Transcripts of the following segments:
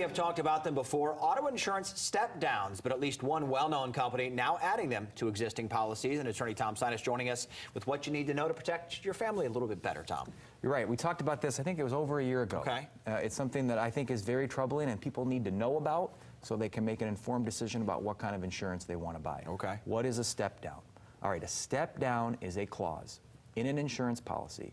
have talked about them before. Auto insurance step-downs, but at least one well-known company now adding them to existing policies. And attorney Tom Sinas joining us with what you need to know to protect your family a little bit better, Tom. You're right. We talked about this, I think it was over a year ago. Okay. It's something that I think is very troubling and people need to know about so they can make an informed decision about what kind of insurance they want to buy. Okay. What is a step-down? All right, a step-down is a clause in an insurance policy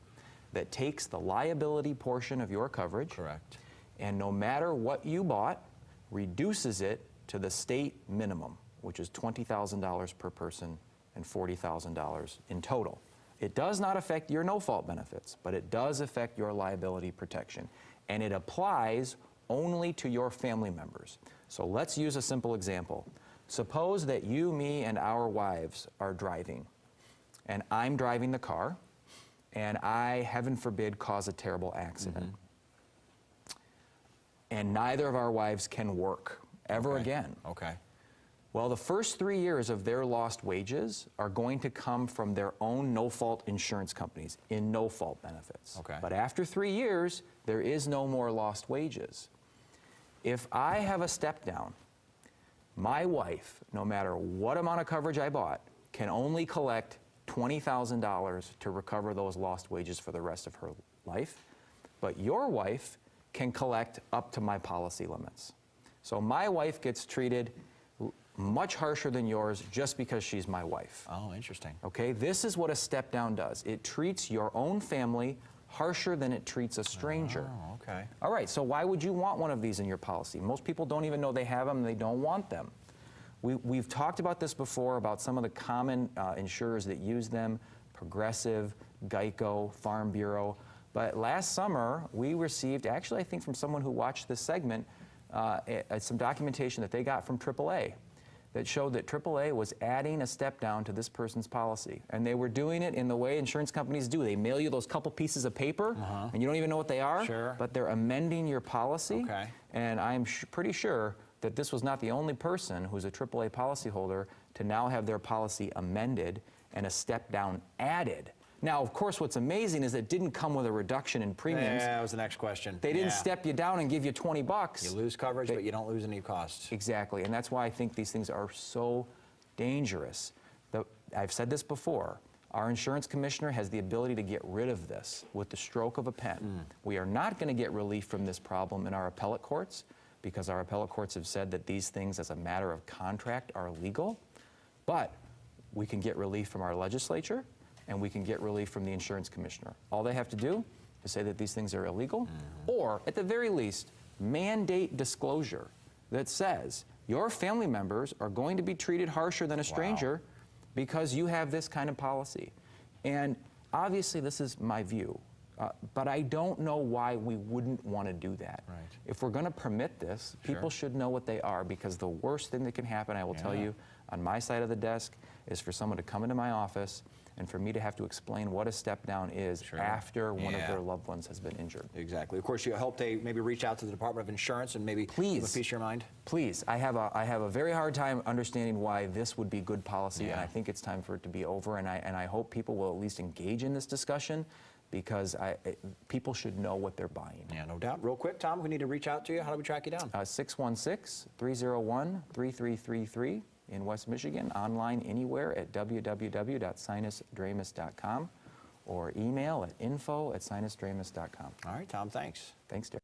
that takes the liability portion of your coverage. Correct. And no matter what you bought, reduces it to the state minimum, which is $20,000 per person and $40,000 in total. It does not affect your no-fault benefits, but it does affect your liability protection. And it applies only to your family members. So let's use a simple example. Suppose that you, me, and our wives are driving, and I'm driving the car, and I, heaven forbid, cause a terrible accident. And neither of our wives can work ever again. Okay. Well, the first 3 years of their lost wages are going to come from their own no-fault insurance companies in no-fault benefits. Okay. But after 3 years, there is no more lost wages. If I have a step-down, my wife, no matter what amount of coverage I bought, can only collect $20,000 to recover those lost wages for the rest of her life. But your wife can collect up to my policy limits. So my wife gets treated much harsher than yours just because she's my wife. Oh, interesting. Okay, this is what a step down does. It treats your own family harsher than it treats a stranger. Oh, okay. All right, so why would you want one of these in your policy? Most people don't even know they have them, and they don't want them. We've talked about this before, about some of the common insurers that use them: Progressive, Geico, Farm Bureau. But last summer, we received, actually I think from someone who watched this segment, some documentation that they got from AAA that showed that AAA was adding a step down to this person's policy. And they were doing it in the way insurance companies do. They mail you those couple pieces of paper, and you don't even know what they are, Sure. but they're amending your policy. Okay. And I'm pretty sure that this was not the only person who's a AAA policyholder to now have their policy amended and a step down added. Now, of course, what's amazing is it didn't come with a reduction in premiums. Yeah, that was the next question. They didn't step you down and give you 20 bucks. You lose coverage, but you don't lose any costs. Exactly, and that's why I think these things are so dangerous. I've said this before. Our insurance commissioner has the ability to get rid of this with the stroke of a pen. We are not going to get relief from this problem in our appellate courts, because our appellate courts have said that these things, as a matter of contract, are illegal. But we can get relief from our legislature, and we can get relief from the insurance commissioner. All they have to do is say that these things are illegal, or at the very least, mandate disclosure that says your family members are going to be treated harsher than a stranger because you have this kind of policy. And obviously this is my view, but I don't know why we wouldn't want to do that. Right. If we're going to permit this, people should know what they are, because the worst thing that can happen, I will tell you, on my side of the desk, is for someone to come into my office and for me to have to explain what a step down is after one of their loved ones has been injured. Exactly. Of course, you hope they maybe reach out to the Department of Insurance and maybe give a piece of your mind. Please. I have a very hard time understanding why this would be good policy, and I think it's time for it to be over, and I hope people will at least engage in this discussion, because people should know what they're buying. Yeah, no doubt. Real quick, Tom, we need to reach out to you. How do we track you down? 616-301-3333 in West Michigan, online anywhere at www.sinusdramus.com, or email at info@sinusdramus.com. All right, Tom, thanks. Thanks, Derek.